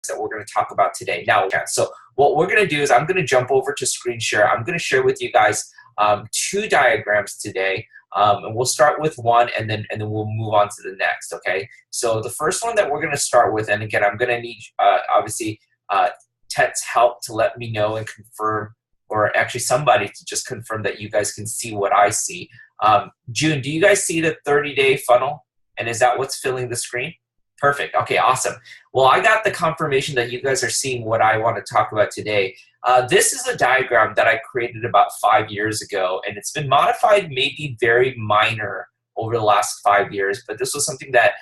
that we're going to talk about today. Now, so what we're going to do is I'm going to jump over to screen share. I'm going to share with you guys two diagrams today. And we'll start with one, and then we'll move on to the next. Okay. So the first one that we're going to start with, and again, I'm going to need obviously Tet's help to let me know and confirm, or actually somebody to just confirm that you guys can see what I see. June, do you guys see the 30-day funnel? And is that what's filling the screen? Perfect. Okay, awesome. Well, I got the confirmation that you guys are seeing what I want to talk about today. This is a diagram that I created about 5 years ago, and it's been modified maybe very minor over the last 5 years, but this was something that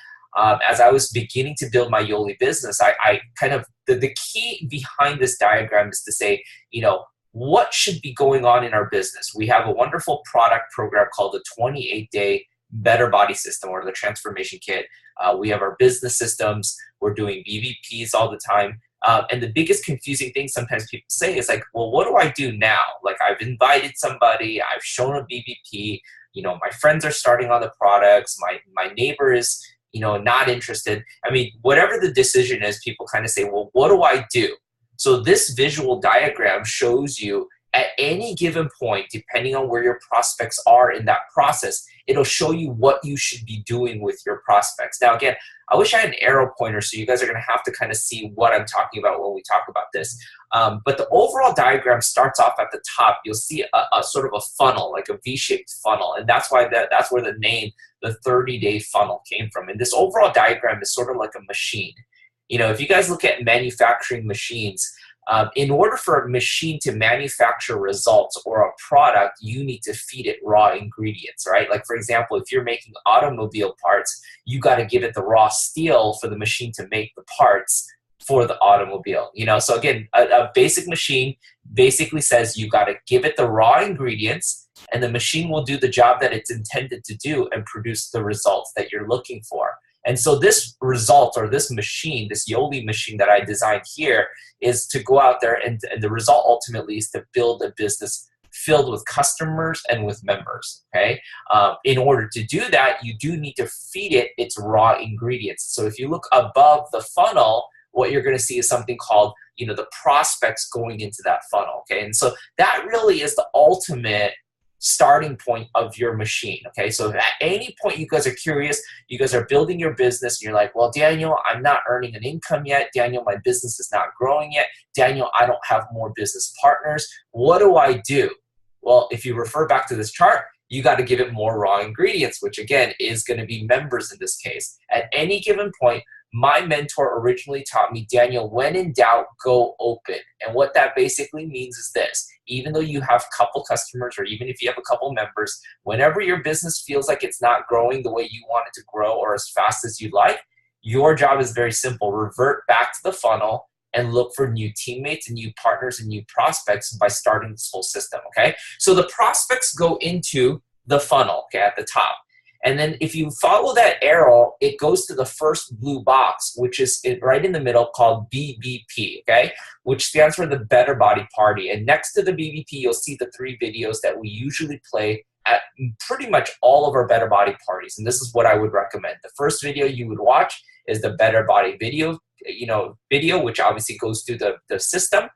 as I was beginning to build my Yoli business, I kind of, the key behind this diagram is to say, you know, what should be going on in our business? We have a wonderful product program called the 28-day Better Body System, or the Transformation Kit. We have our business systems. We're doing BBPs all the time. And the biggest confusing thing sometimes people say is like, well, what do I do now? Like, I've invited somebody, I've shown a BBP, you know, my friends are starting on the products, my neighbor is, you know, not interested. I mean, whatever the decision is, people kind of say, well, what do I do? So this visual diagram shows you at any given point, depending on where your prospects are in that process, it'll show you what you should be doing with your prospects. Now, again, I wish I had an arrow pointer, so you guys are going to have to kind of see what I'm talking about when we talk about this. But the overall diagram starts off at the top. You'll see a sort of a funnel, like a V-shaped funnel, and that's why that's where the name, the 30-day funnel, came from. And this overall diagram is sort of like a machine. You know, if you guys look at manufacturing machines, in order for a machine to manufacture results or a product, you need to feed it raw ingredients, right? Like, for example, if you're making automobile parts, you got to give it the raw steel for the machine to make the parts for the automobile. You know, so again, a basic machine basically says you got to give it the raw ingredients, and the machine will do the job that it's intended to do and produce the results that you're looking for. And so this result, or this machine, this Yoli machine that I designed here, is to go out there, and the result ultimately is to build a business filled with customers and with members, okay? In order to do that, you do need to feed it its raw ingredients. So if you look above the funnel, what you're gonna see is something called, you know, the prospects going into that funnel, okay? And so that really is the ultimate starting point of your machine, okay? So if at any point you guys are curious, you guys are building your business, and you're like, well, Daniel, I'm not earning an income yet. Daniel, my business is not growing yet. Daniel, I don't have more business partners. What do I do? Well, if you refer back to this chart, you got to give it more raw ingredients, which again is going to be members in this case. At any given point, my mentor originally taught me, Daniel, when in doubt, go open. And what that basically means is this: even though you have a couple customers, or even if you have a couple members, whenever your business feels like it's not growing the way you want it to grow or as fast as you'd like, your job is very simple. Revert back to the funnel and look for new teammates and new partners and new prospects by starting this whole system, okay? So the prospects go into the funnel, okay, at the top. And then if you follow that arrow, it goes to the first blue box, which is right in the middle, called BBP, okay? Which stands for the Better Body Party. And next to the BBP, you'll see the 3 videos that we usually play at pretty much all of our Better Body parties. And this is what I would recommend. The first video you would watch is the Better Body video, which obviously goes through the system.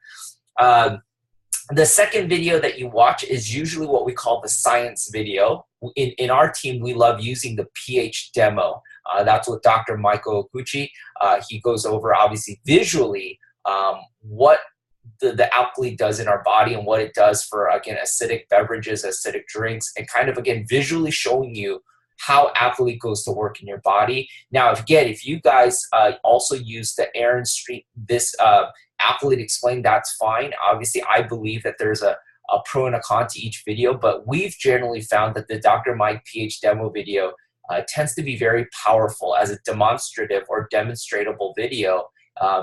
The second video that you watch is usually what we call the science video. In our team, we love using the pH demo. That's with Dr. Michael Okuchi. He goes over, obviously, visually what the alkali does in our body and what it does for, again, acidic beverages, acidic drinks, and kind of, again, visually showing you how alkali goes to work in your body. Now, again, if you guys also use the Aaron Street, this alkali to explain, that's fine. Obviously, I believe that there's a pro and a con to each video, but we've generally found that the Dr. Mike pH demo video tends to be very powerful as a demonstrative or demonstratable video.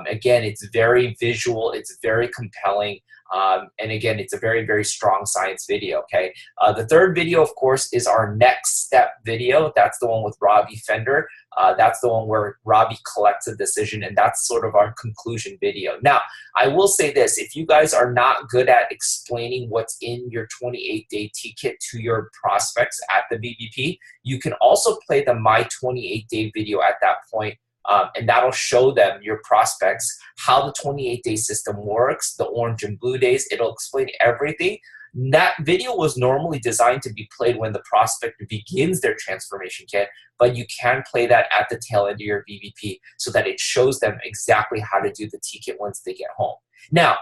Again, it's very visual, it's very compelling, and again, it's a very, very strong science video, okay? The third video, of course, is our next step video. That's the one with Robbie Fender. That's the one where Robbie collects a decision, and that's sort of our conclusion video. Now, I will say this: if you guys are not good at explaining what's in your 28-day T-Kit to your prospects at the BBP, you can also play the My 28-Day video at that point, and that'll show them, your prospects, how the 28-day system works, the orange and blue days. It'll explain everything. That video was normally designed to be played when the prospect begins their transformation kit, but you can play that at the tail end of your BBP so that it shows them exactly how to do the T-kit once they get home. Now,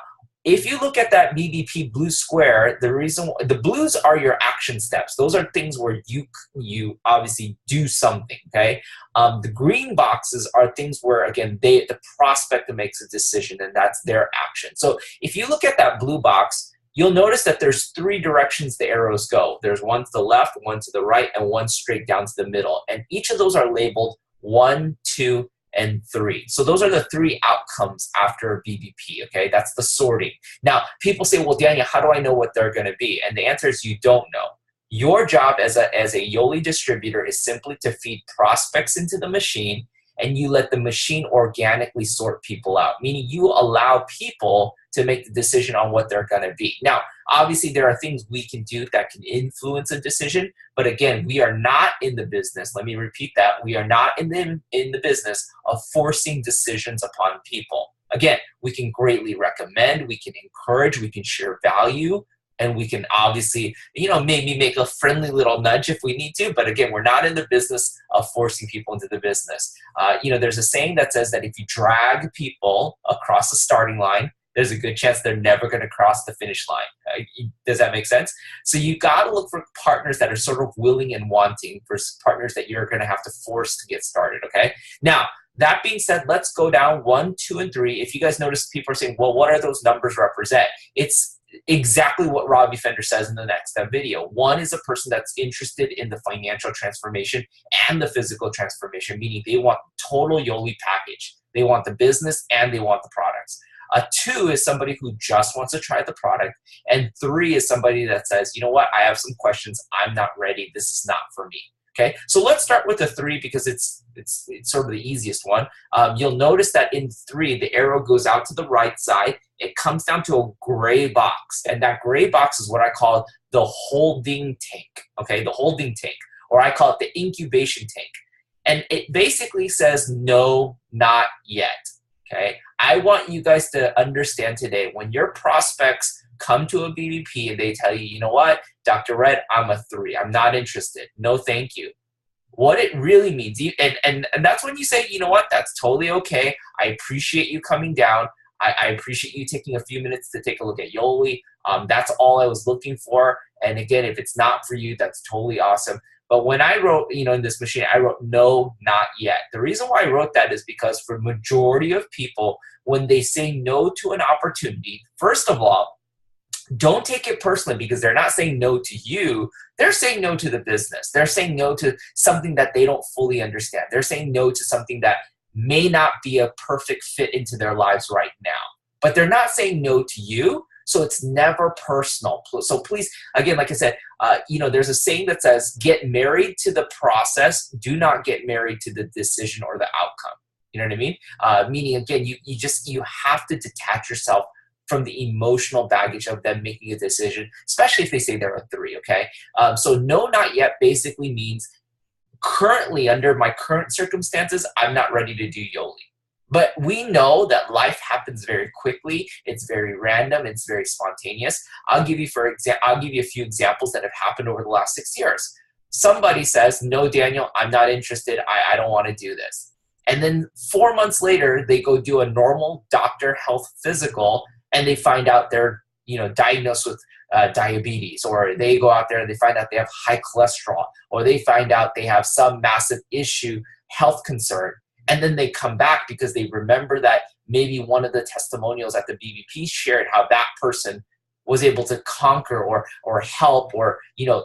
if you look at that BBP blue square, the blues are your action steps. Those are things where you obviously do something, okay? The green boxes are things where, again, the prospect makes a decision, and that's their action. So if you look at that blue box, you'll notice that there's 3 directions the arrows go. There's one to the left, one to the right, and one straight down to the middle. And each of those are labeled 1, 2, and 3. So those are the 3 outcomes after BBP, okay? That's the sorting. Now, people say, well, Daniel, how do I know what they're gonna be? And the answer is you don't know. Your job as a Yoli distributor is simply to feed prospects into the machine, and you let the machine organically sort people out, meaning you allow people to make the decision on what they're gonna be. Now, obviously there are things we can do that can influence a decision, but again, we are not in the business, let me repeat that, we are not in the business of forcing decisions upon people. Again, we can greatly recommend, we can encourage, we can share value, and we can obviously, maybe make a friendly little nudge if we need to, but again, we're not in the business of forcing people into the business. There's a saying that says that if you drag people across the starting line, there's a good chance they're never going to cross the finish line. Does that make sense? So you got to look for partners that are sort of willing and wanting versus partners that you're going to have to force to get started, okay? Now, that being said, let's go down 1, 2, and 3. If you guys notice, people are saying, well, what are those numbers represent? It's exactly what Robbie Fender says in the next video. 1 is a person that's interested in the financial transformation and the physical transformation, meaning they want total Yoli package. They want the business and they want the products. 2 is somebody who just wants to try the product. And 3 is somebody that says, you know what, I have some questions. I'm not ready. This is not for me. Okay, so let's start with the 3 because it's sort of the easiest one. You'll notice that in 3, the arrow goes out to the right side. It comes down to a gray box, and that gray box is what I call the holding tank, okay, the holding tank, or I call it the incubation tank. And it basically says, no, not yet, okay? I want you guys to understand today, when your prospects come to a BBP and they tell you, you know what, Dr. Red, I'm a 3. I'm not interested. No, thank you. What it really means, and that's when you say, you know what, that's totally okay. I appreciate you coming down. I appreciate you taking a few minutes to take a look at Yoli. That's all I was looking for. And again, if it's not for you, that's totally awesome. But when I wrote, in this machine, I wrote no, not yet. The reason why I wrote that is because for majority of people, when they say no to an opportunity, first of all, don't take it personally because they're not saying no to you. They're saying no to the business. They're saying no to something that they don't fully understand. They're saying no to something that may not be a perfect fit into their lives right now. But they're not saying no to you, so it's never personal. So please, again, like I said, there's a saying that says, get married to the process, do not get married to the decision or the outcome. You know what I mean? Meaning, again, you have to detach yourself from the emotional baggage of them making a decision, especially if they say they're a 3, okay? So no, not yet basically means currently, under my current circumstances, I'm not ready to do Yoli. But we know that life happens very quickly. It's very random. It's very spontaneous. I'll give you a few examples that have happened over the last 6 years. Somebody says, no, Daniel, I'm not interested. I don't want to do this. And then 4 months later, they go do a normal doctor health physical, and they find out they're diagnosed with diabetes, or they go out there and they find out they have high cholesterol, or they find out they have some massive issue, health concern. And then they come back because they remember that maybe one of the testimonials at the BBP shared how that person was able to conquer or help or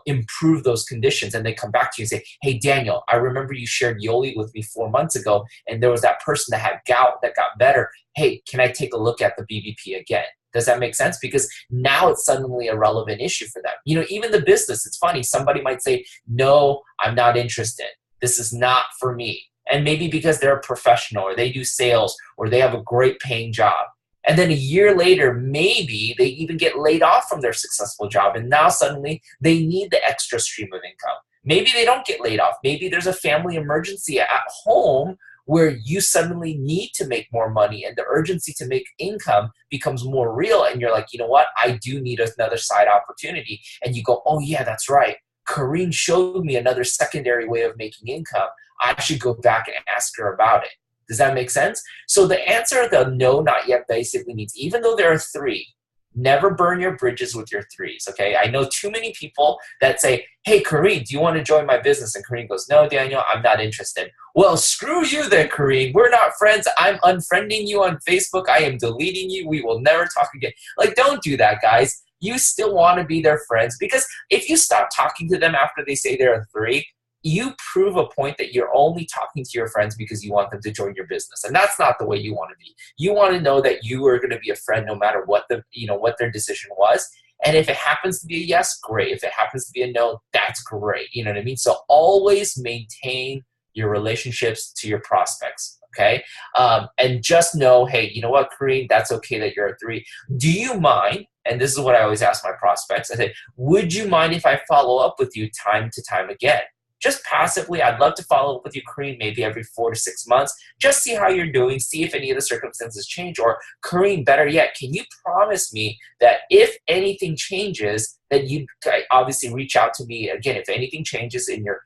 improve those conditions. And they come back to you and say, hey, Daniel, I remember you shared Yoli with me 4 months ago, and there was that person that had gout that got better. Hey, can I take a look at the BBP again? Does that make sense? Because now it's suddenly a relevant issue for them. Even the business, it's funny. Somebody might say, no, I'm not interested. This is not for me. And maybe because they're a professional, or they do sales, or they have a great paying job. And then a year later, maybe they even get laid off from their successful job. And now suddenly they need the extra stream of income. Maybe they don't get laid off. Maybe there's a family emergency at home where you suddenly need to make more money and the urgency to make income becomes more real. And you're like, you know what? I do need another side opportunity. And you go, oh yeah, that's right. Kareen showed me another secondary way of making income. I should go back and ask her about it. Does that make sense? So the answer, the no, not yet, basically means even though there are three, never burn your bridges with your threes, okay? I know too many people that say, hey, Kareen, do you want to join my business? And Kareen goes, no, Daniel, I'm not interested. Well, screw you then, Kareen. We're not friends. I'm unfriending you on Facebook. I am deleting you. We will never talk again. Like, don't do that, guys. You still want to be their friends, because if you stop talking to them after they say they're a three, you prove a point that you're only talking to your friends because you want them to join your business. And that's not the way you want to be. You want to know that you are going to be a friend no matter what what their decision was. And if it happens to be a yes, great. If it happens to be a no, that's great. You know what I mean? So always maintain your relationships to your prospects. Okay. And just know, hey, you know what, Kareen, that's okay that you're a three. Do you mind? And this is what I always ask my prospects. I say, would you mind if I follow up with you time to time again? Just passively, I'd love to follow up with you, Kareen, maybe every 4 to 6 months. Just see how you're doing, see if any of the circumstances change. Or, Kareen, better yet, can you promise me that if anything changes, that you obviously reach out to me again? If anything changes in your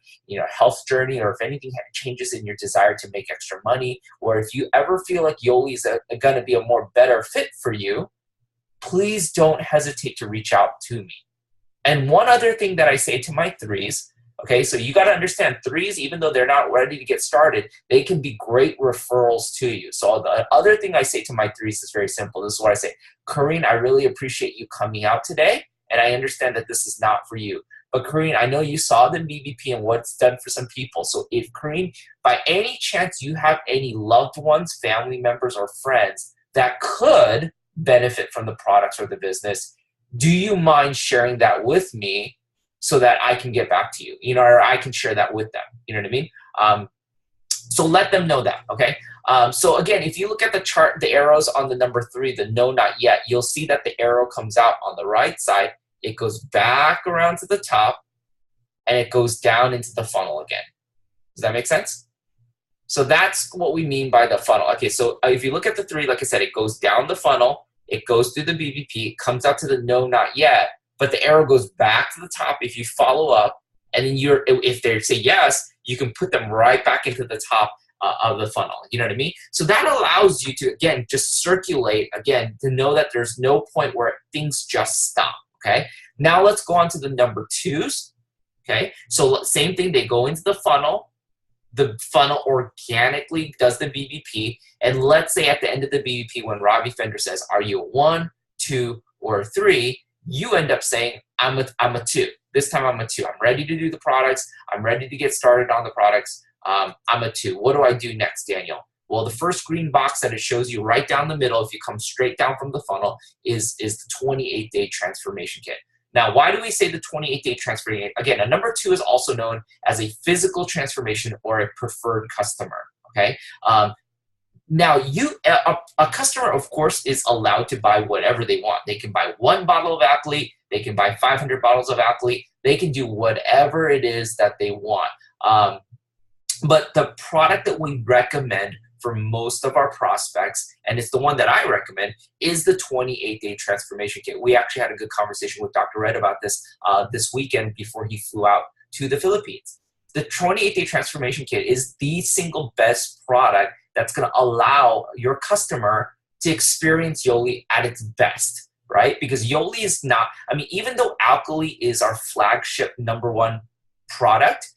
health journey, or if anything changes in your desire to make extra money, or if you ever feel like Yoli is going to be a more better fit for you, please don't hesitate to reach out to me. And one other thing that I say to my threes, okay, so you got to understand, threes, even though they're not ready to get started, they can be great referrals to you. So the other thing I say to my threes is very simple. This is what I say. Kareen, I really appreciate you coming out today, and I understand that this is not for you. But Kareen, I know you saw the BBP and what it's done for some people. So if, Kareen, by any chance you have any loved ones, family members, or friends that could benefit from the products or the business, do you mind sharing that with me, so that I can get back to you, or I can share that with them, you know what I mean? So let them know that, okay? So again, if you look at the chart, the arrows on the number 3, the no, not yet, you'll see that the arrow comes out on the right side, it goes back around to the top, and it goes down into the funnel again. Does that make sense? So that's what we mean by the funnel. Okay, so if you look at the 3, like I said, it goes down the funnel, it goes through the BBP, it comes out to the no, not yet, but the arrow goes back to the top if you follow up, and then if they say yes, you can put them right back into the top of the funnel. You know what I mean? So that allows you to, again, just circulate, again, to know that there's no point where things just stop, okay? Now let's go on to the number 2s, okay? So same thing, they go into the funnel organically does the BBP, and let's say at the end of the BBP when Robbie Fender says, are you a 1, 2, or 3, you end up saying, I'm a 2. This time I'm a 2. I'm ready to do the products. I'm ready to get started on the products. I'm a 2. What do I do next, Daniel? Well, the first green box that it shows you right down the middle, if you come straight down from the funnel, is the 28-day transformation kit. Now, why do we say the 28-day transformation? Again, a number 2 is also known as a physical transformation or a preferred customer, okay? Now, a customer, of course, is allowed to buy whatever they want. They can buy 1 bottle of Athlete. They can buy 500 bottles of Athlete. They can do whatever it is that they want. But the product that we recommend for most of our prospects, and it's the one that I recommend, is the 28-day transformation kit. We actually had a good conversation with Dr. Red about this this weekend before he flew out to the Philippines. The 28-day transformation kit is the single best product that's going to allow your customer to experience Yoli at its best, right? Because Yoli is not, even though Alkali is our flagship #1 product,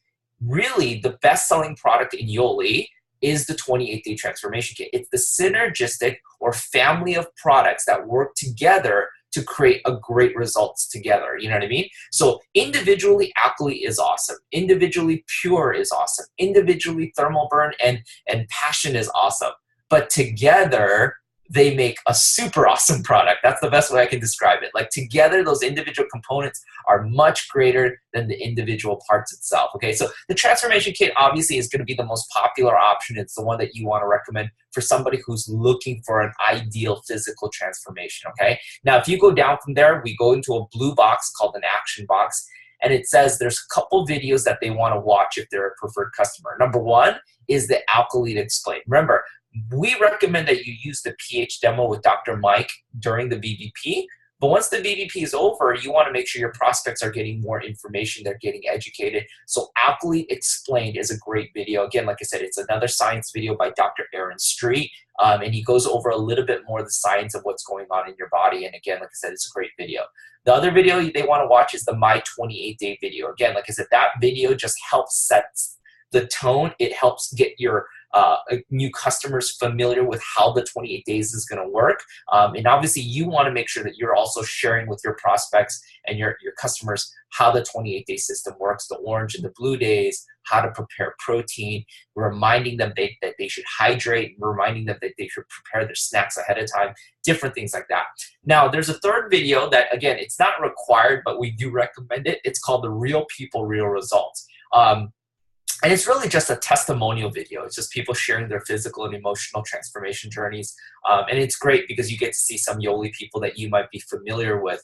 really the best-selling product in Yoli is the 28-day transformation kit. It's the synergistic or family of products that work together to create a great results together. You know what I mean? So individually, Alkali is awesome. Individually, Pure is awesome. Individually, Thermal Burn and Passion is awesome. But together, they make a super awesome product. That's the best way I can describe it. Like together, those individual components are much greater than the individual parts itself, okay? So the transformation kit obviously is gonna be the most popular option. It's the one that you wanna recommend for somebody who's looking for an ideal physical transformation, okay? Now, if you go down from there, we go into a blue box called an action box. and it says there's a couple videos that they want to watch if they're a preferred customer. Number one is the Alkaline Explained. Remember, we recommend that you use the pH demo with Dr. Mike during the BBP. But once the BBP is over, you want to make sure your prospects are getting more information, they're getting educated. So Alkaline Explained is a great video. Again, like I said, it's another science video by Dr. Aaron Street, and he goes over a little bit more of the science of what's going on in your body. And again, like I said, it's a great video. The other video they want to watch is the My 28-Day video. Again, like I said, that video just helps set the tone. It helps get your new customers familiar with how the 28 days is going to work. And obviously you want to make sure that you're also sharing with your prospects and your customers how the 28-day system works, the orange and the blue days, how to prepare protein, reminding them that they should hydrate, reminding them that they should prepare their snacks ahead of time, different things like that. Now, there's a third video that, again, it's not required, but we do recommend it. It's called the Real People, Real Results. And it's really just a testimonial video. It's just people sharing their physical and emotional transformation journeys. And it's great because you get to see some Yoli people that you might be familiar with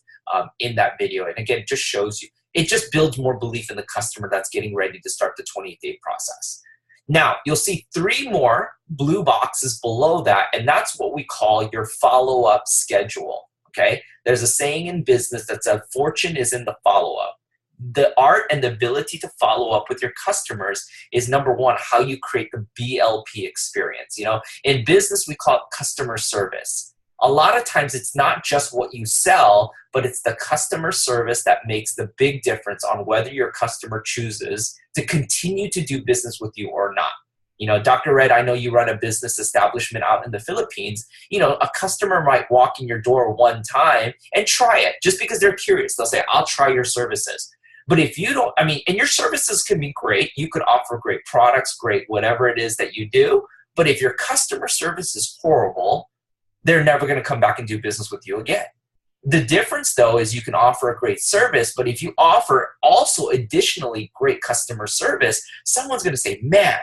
in that video. And again, it just shows you, it just builds more belief in the customer that's getting ready to start the 28-day process. Now, you'll see 3 more blue boxes below that, and that's what we call your follow-up schedule, okay? There's a saying in business that says, fortune is in the follow-up. The art and the ability to follow up with your customers is, number one, how you create the BLP experience. You know, in business, we call it customer service. A lot of times it's not just what you sell, but it's the customer service that makes the big difference on whether your customer chooses to continue to do business with you or not. You know, Dr. Red, I know you run a business establishment out in the Philippines. You know, a customer might walk in your door one time and try it just because they're curious. They'll say, I'll try your services. But if you don't, I mean, and your services can be great. You could offer great products, great whatever it is that you do. But if your customer service is horrible, they're never going to come back and do business with you again. The difference, though, is you can offer a great service, but if you offer also additionally great customer service, someone's going to say, man,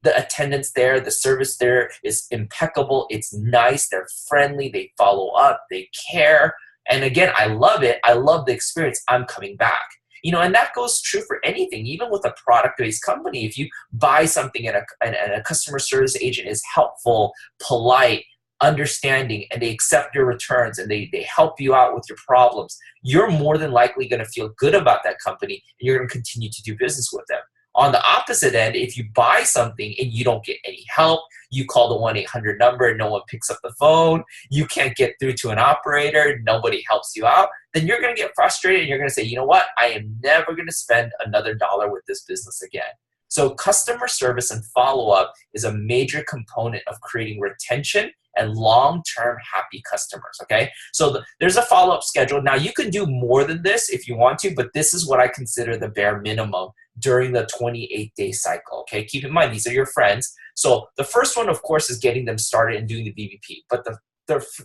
the attendance there, the service there is impeccable. It's nice. They're friendly. They follow up. They care. And again, I love it. I love the experience. I'm coming back. You know, and that goes true for anything, even with a product-based company. If you buy something and a customer service agent is helpful, polite, understanding, and they accept your returns and they help you out with your problems, you're more than likely going to feel good about that company and you're going to continue to do business with them. On the opposite end, if you buy something and you don't get any help, you call the 1-800 number and no one picks up the phone, you can't get through to an operator, nobody helps you out, then you're going to get frustrated and you're going to say, you know what, I am never going to spend another dollar with this business again. So customer service and follow-up is a major component of creating retention and long-term happy customers, okay? So there's a follow-up schedule. Now, you can do more than this if you want to, but this is what I consider the bare minimum during the 28-day cycle, okay? Keep in mind, these are your friends. So the first one, of course, is getting them started and doing the BBP. But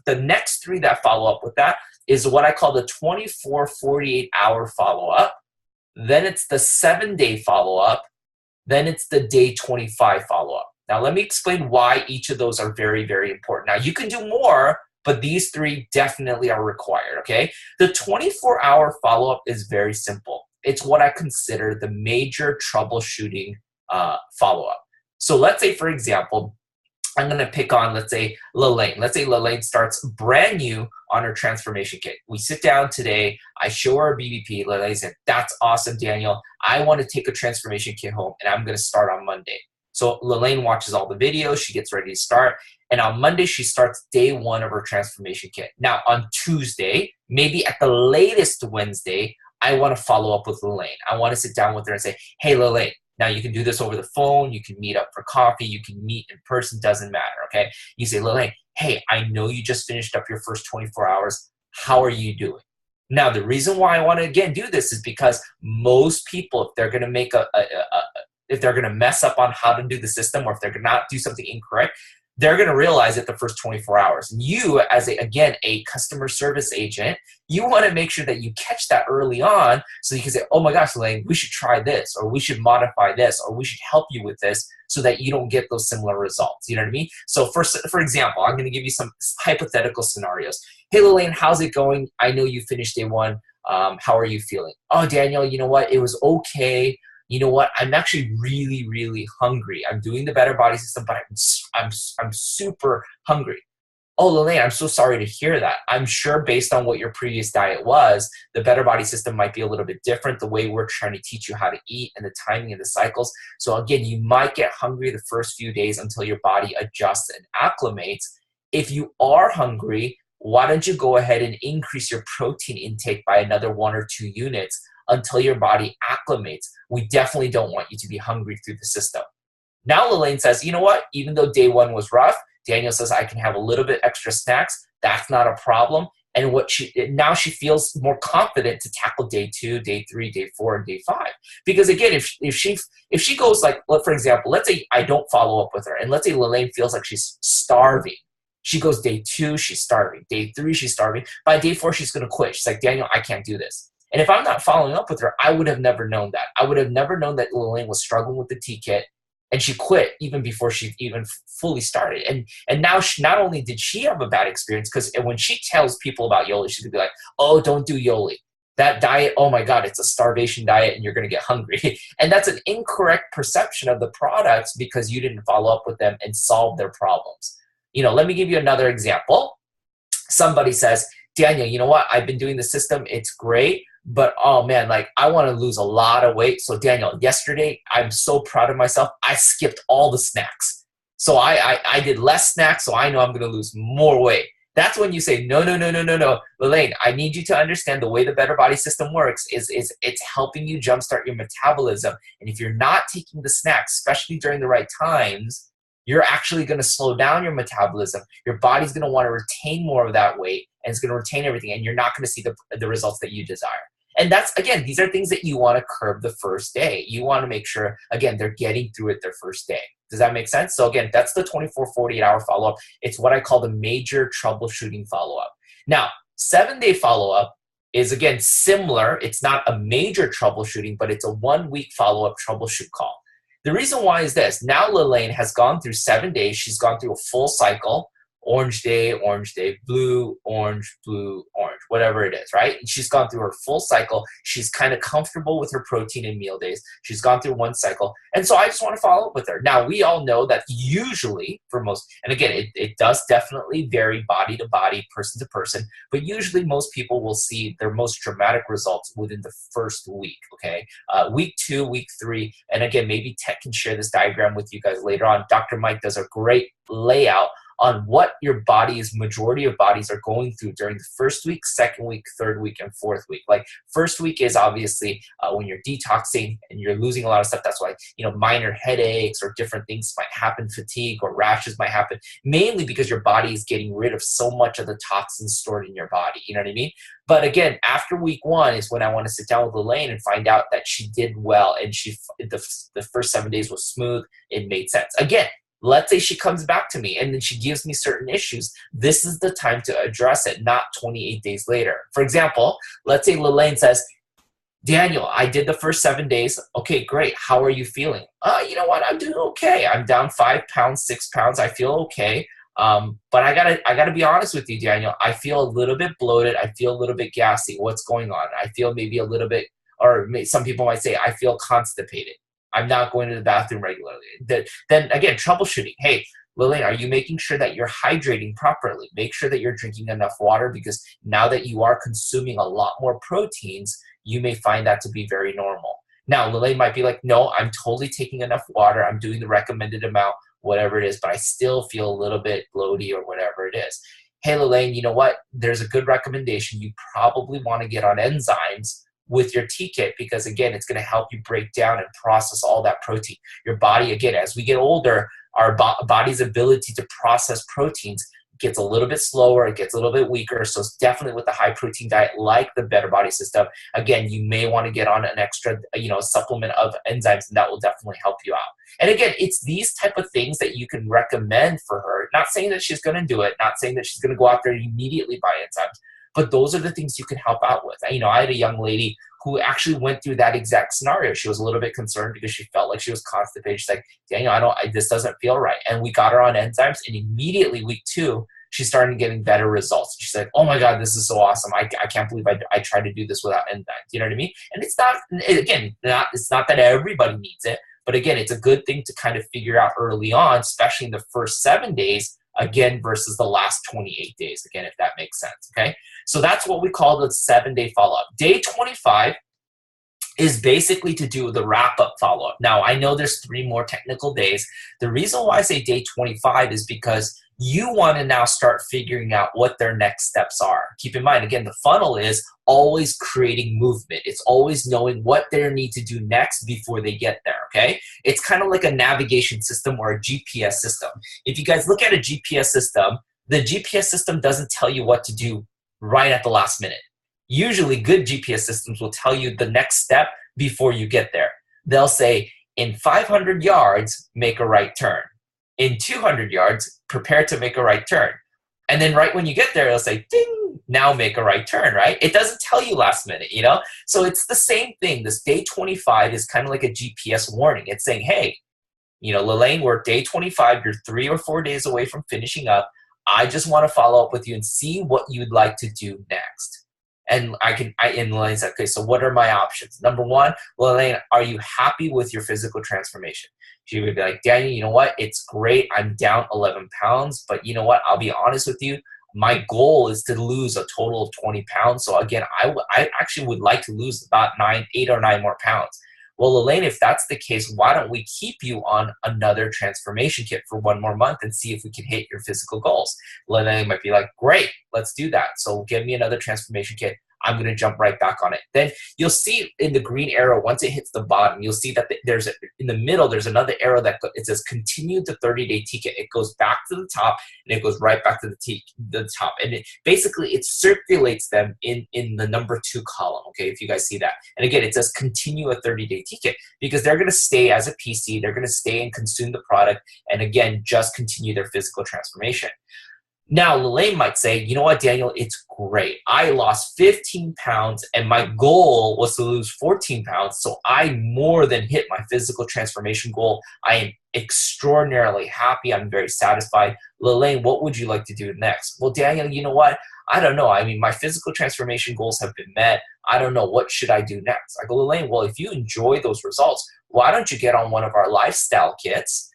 the next 3 that follow up with that is what I call the 24, 48-hour follow-up. Then it's the 7-day follow-up. Then it's the day 25 follow-up. Now, let me explain why each of those are very, very important. Now, you can do more, but these 3 definitely are required, okay? The 24-hour follow-up is very simple. It's what I consider the major troubleshooting follow-up. So let's say, for example, I'm going to pick on, let's say, Lelaine. Let's say Lelaine starts brand new on her transformation kit. We sit down today. I show her a BBP. Lelaine said, that's awesome, Daniel. I want to take a transformation kit home, and I'm going to start on Monday. So Lelaine watches all the videos. She gets ready to start. And on Monday, she starts day 1 of her transformation kit. Now, on Tuesday, maybe at the latest Wednesday, I want to follow up with Lelaine. I want to sit down with her and say, hey, Lelaine, now you can do this over the phone. You can meet up for coffee. You can meet in person. Doesn't matter, okay? You say, Lelaine, hey, I know you just finished up your first 24 hours. How are you doing? Now, the reason why I want to, again, do this is because most people, if they're going to make if they're going to mess up on how to do the system, or if they're going to not do something incorrect, they're going to realize it the first 24 hours. And you, as a customer service agent, you want to make sure that you catch that early on so you can say, oh my gosh, Elaine, we should try this, or we should modify this, or we should help you with this so that you don't get those similar results. You know what I mean? So for example, I'm going to give you some hypothetical scenarios. Hey, Elaine, how's it going? I know you finished day 1. How are you feeling? Oh, Daniel, you know what? It was okay. You know what? I'm actually really, really hungry. I'm doing the Better Body System, but I'm super hungry. Oh, Lelaine, I'm so sorry to hear that. I'm sure based on what your previous diet was, the Better Body System might be a little bit different, the way we're trying to teach you how to eat and the timing and the cycles. So again, you might get hungry the first few days until your body adjusts and acclimates. If you are hungry, why don't you go ahead and increase your protein intake by another 1 or 2 units until your body acclimates? We definitely don't want you to be hungry through the system. Now Lelaine says, you know what? Even though day 1 was rough, Daniel says I can have a little bit extra snacks. That's not a problem. And now she feels more confident to tackle day 2, day 3, day 4, and day 5. Because again, if she goes like, for example, let's say I don't follow up with her, and let's say Lelaine feels like she's starving. She goes day 2, she's starving. Day 3, she's starving. By day 4, she's going to quit. She's like, Daniel, I can't do this. And if I'm not following up with her, I would have never known that. I would have never known that Lelaine was struggling with the T-kit. And she quit even before she even fully started. And now not only did she have a bad experience, because when she tells people about Yoli, she's gonna be like, oh, don't do Yoli. That diet, oh my God, it's a starvation diet and you're gonna get hungry. And that's an incorrect perception of the products because you didn't follow up with them and solve their problems. Let me give you another example. Somebody says, Daniel, you know what? I've been doing the system. It's great. But oh man, like I want to lose a lot of weight. So Daniel, yesterday, I'm so proud of myself. I skipped all the snacks. So I did less snacks. So I know I'm going to lose more weight. That's when you say, no. Lelaine, I need you to understand the way the Better Body System works is it's helping you jumpstart your metabolism. And if you're not taking the snacks, especially during the right times, you're actually going to slow down your metabolism. Your body's going to want to retain more of that weight and it's going to retain everything. And you're not going to see the results that you desire. And that's, again, these are things that you want to curb the first day. You want to make sure, again, they're getting through it their first day. Does that make sense? So again, that's the 24, 48-hour follow-up. It's what I call the major troubleshooting follow-up. Now, 7-day follow-up is, again, similar. It's not a major troubleshooting, but it's a 1-week follow-up troubleshoot call. The reason why is this. Now Lelaine has gone through 7 days. She's gone through a full cycle. Orange day, blue, orange, whatever it is, right? And she's gone through her full cycle. She's kind of comfortable with her protein and meal days. She's gone through 1 cycle. And so I just want to follow up with her. Now, we all know that usually for most, and again, it does definitely vary body to body, person to person, but usually most people will see their most dramatic results within the first week, okay? Week 2, week 3, and again, maybe Tech can share this diagram with you guys later on. Dr. Mike does a great layout on what your majority of bodies are going through during the first week, second week, third week, and fourth week. Like first week is obviously when you're detoxing and you're losing a lot of stuff. That's why, minor headaches or different things might happen, fatigue or rashes might happen, mainly because your body is getting rid of so much of the toxins stored in your body. You know what I mean? But again, after week 1 is when I want to sit down with Lelaine and find out that she did well and the first 7 days was smooth. It made sense. Again, let's say she comes back to me and then she gives me certain issues. This is the time to address it, not 28 days later. For example, let's say Lelaine says, Daniel, I did the first 7 days. Okay, great. How are you feeling? You know what? I'm doing okay. I'm down 5 pounds, 6 pounds. I feel okay. But I gotta be honest with you, Daniel. I feel a little bit bloated. I feel a little bit gassy. What's going on? I feel maybe a little bit, or some people might say, I feel constipated. I'm not going to the bathroom regularly. Then again, troubleshooting. Hey, Lelaine, are you making sure that you're hydrating properly? Make sure that you're drinking enough water, because now that you are consuming a lot more proteins, you may find that to be very normal. Now, Lelaine might be like, no, I'm totally taking enough water. I'm doing the recommended amount, whatever it is, but I still feel a little bit bloaty or whatever it is. Hey, Lelaine, you know what? There's a good recommendation. You probably want to get on enzymes with your T-kit, because again, it's going to help you break down and process all that protein. Your body, again, as we get older, our body's ability to process proteins gets a little bit slower, it gets a little bit weaker. So it's definitely with the high protein diet, like the Better Body System, again, you may want to get on an extra, supplement of enzymes, and that will definitely help you out. And again, it's these type of things that you can recommend for her. Not saying that she's going to do it, not saying that she's going to go out there and immediately buy enzymes, but those are the things you can help out with. I had a young lady who actually went through that exact scenario. She was a little bit concerned because she felt like she was constipated. She's like, Daniel, this doesn't feel right. And we got her on enzymes, and immediately week 2, she's starting getting better results. She's like, oh my God, this is so awesome. I can't believe I tried to do this without enzymes. You know what I mean? And it's not, again, it's not that everybody needs it, but again, it's a good thing to kind of figure out early on, especially in the first 7 days, again, versus the last 28 days, again, if that makes sense, okay? So that's what we call the 7-day follow-up. Day 25 is basically to do the wrap-up follow-up. Now, I know there's 3 more technical days. The reason why I say day 25 is because you want to now start figuring out what their next steps are. Keep in mind, again, the funnel is always creating movement. It's always knowing what they need to do next before they get there, okay? It's kind of like a navigation system or a GPS system. If you guys look at a GPS system, the GPS system doesn't tell you what to do right at the last minute. Usually good GPS systems will tell you the next step before you get there. They'll say, in 500 yards, make a right turn. In 200 yards, prepare to make a right turn. And then right when you get there, it'll say, ding, now make a right turn, right? It doesn't tell you last minute, you know? So it's the same thing. This day 25 is kind of like a GPS warning. It's saying, hey, you know, Lelaine, we're at day 25. You're 3 or 4 days away from finishing up. I just want to follow up with you and see what you'd like to do next. And Lelaine said, okay, so what are my options? Number 1, Lelaine, are you happy with your physical transformation? She would be like, Daniel, you know what? It's great. I'm down 11 pounds, but you know what? I'll be honest with you. My goal is to lose a total of 20 pounds. So again, I actually would like to lose about 8 or 9 more pounds. Well, Elaine, if that's the case, why don't we keep you on another transformation kit for 1 more month and see if we can hit your physical goals? Elaine might be like, great, let's do that. So give me another transformation kit. I'm going to jump right back on it. Then you'll see in the green arrow, once it hits the bottom, you'll see that in the middle, there's another arrow that it says continue the 30-day ticket. It goes back to the top and it goes right back to the top. And basically it circulates them in the number 2 column, okay, if you guys see that. And again, it says continue a 30-day ticket because they're going to stay as a PC. They're going to stay and consume the product. And again, just continue their physical transformation. Now, Lelaine might say, you know what, Daniel, it's great. I lost 15 pounds and my goal was to lose 14 pounds. So I more than hit my physical transformation goal. I am extraordinarily happy. I'm very satisfied. Lelaine, what would you like to do next? Well, Daniel, you know what? I don't know. I mean, my physical transformation goals have been met. I don't know. What should I do next? I go, Lelaine, well, if you enjoy those results, why don't you get on one of our lifestyle kits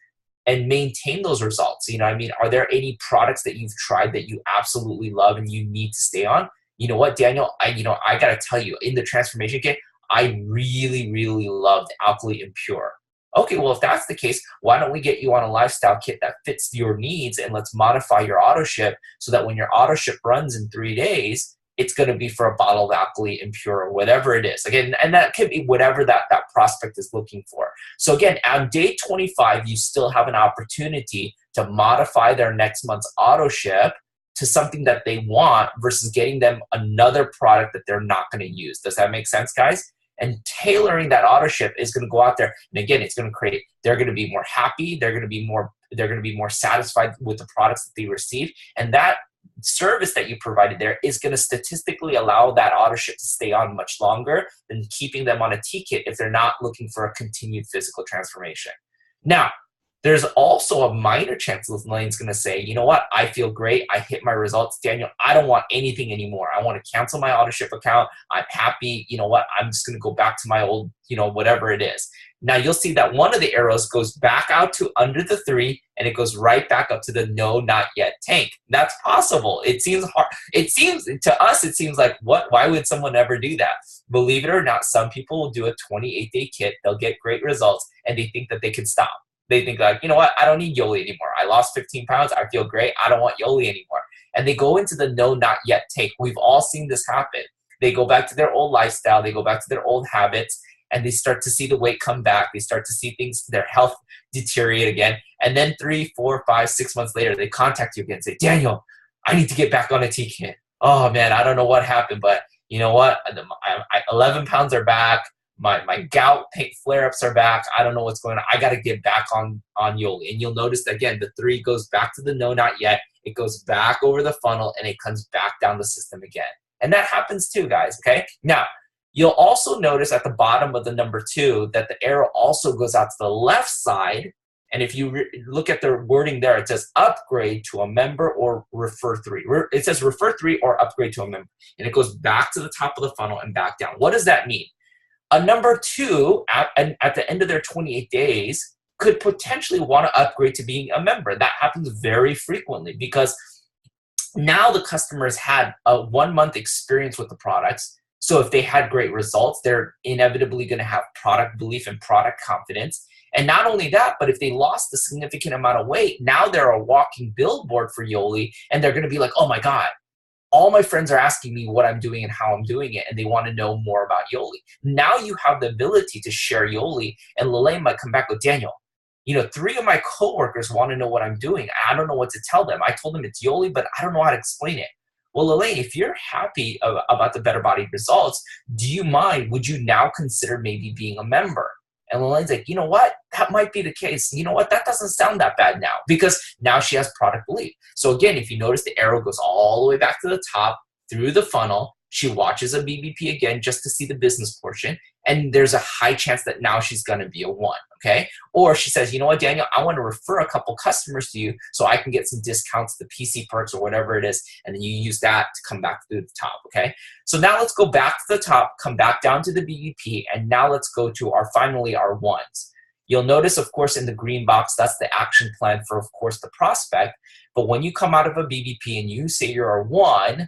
and maintain those results? You know, I mean, are there any products that you've tried that you absolutely love and you need to stay on? You know what, Daniel, I got to tell you, in the transformation kit, I really, really loved Alkali and Pure. Okay, well, if that's the case, why don't we get you on a lifestyle kit that fits your needs and let's modify your auto ship so that when your auto ship runs in 3 days, it's going to be for a bottle of Alkali and Pure or whatever it is. Again, and that could be whatever that prospect is looking for. So again, on day 25, you still have an opportunity to modify their next month's auto ship to something that they want versus getting them another product that they're not going to use. Does that make sense, guys? And tailoring that auto ship is going to go out there. And again, it's going to create, they're going to be more happy. They're going to be more satisfied with the products that they receive. And that service that you provided there is going to statistically allow that auto ship to stay on much longer than keeping them on a T-kit if they're not looking for a continued physical transformation. Now, there's also a minor chance Elaine's going to say, you know what, I feel great. I hit my results. Daniel, I don't want anything anymore. I want to cancel my auto ship account. I'm happy. You know what, I'm just going to go back to my old, whatever it is. Now you'll see that one of the arrows goes back out to under the 3 and it goes right back up to the no, not yet tank. That's possible. It seems hard. It seems to us, it seems like why would someone ever do that? Believe it or not, some people will do a 28-day kit. They'll get great results and they think that they can stop. They think like, you know what, I don't need Yoli anymore. I lost 15 pounds. I feel great. I don't want Yoli anymore. And they go into the no, not yet tank. We've all seen this happen. They go back to their old lifestyle. They go back to their old habits. And they start to see the weight come back. They start to see things, their health deteriorate again. And then 3, 4, 5, 6 months later, they contact you again and say, Daniel, I need to get back on a T-kit. Oh man, I don't know what happened, but you know what? 11 pounds are back. My gout flare-ups are back. I don't know what's going on. I got to get back on Yoli. And you'll notice that, again, the 3 goes back to the no, not yet. It goes back over the funnel and it comes back down the system again. And that happens too, guys, okay? Now, you'll also notice at the bottom of the number 2 that the arrow also goes out to the left side And if you look at the wording there, it says upgrade to a member or refer 3. It says refer 3 or upgrade to a member. And it goes back to the top of the funnel and back down. What does that mean? A number 2 at the end of their 28 days could potentially want to upgrade to being a member. That happens very frequently because now the customers had a 1-month experience with the products. So if they had great results, they're inevitably going to have product belief and product confidence. And not only that, but if they lost a significant amount of weight, now they're a walking billboard for Yoli, and they're going to be like, oh my God, all my friends are asking me what I'm doing and how I'm doing it, and they want to know more about Yoli. Now you have the ability to share Yoli, and Lelaine might come back with, Daniel, 3 of my coworkers want to know what I'm doing. I don't know what to tell them. I told them it's Yoli, but I don't know how to explain it. Well, Lelaine, if you're happy about the better body results, do you mind? Would you now consider maybe being a member? And Lelaine's like, you know what? That might be the case. You know what? That doesn't sound that bad now because now she has product belief. So again, if you notice, the arrow goes all the way back to the top through the funnel. She watches a BBP again just to see the business portion. And there's a high chance that now she's going to be a 1, okay? Or she says, you know what, Daniel, I want to refer a couple customers to you so I can get some discounts, the PC perks or whatever it is, and then you use that to come back to the top, okay? So now let's go back to the top, come back down to the BBP, and now let's go to finally our 1s. You'll notice, of course, in the green box, that's the action plan for, of course, the prospect. But when you come out of a BBP and you say you're a 1,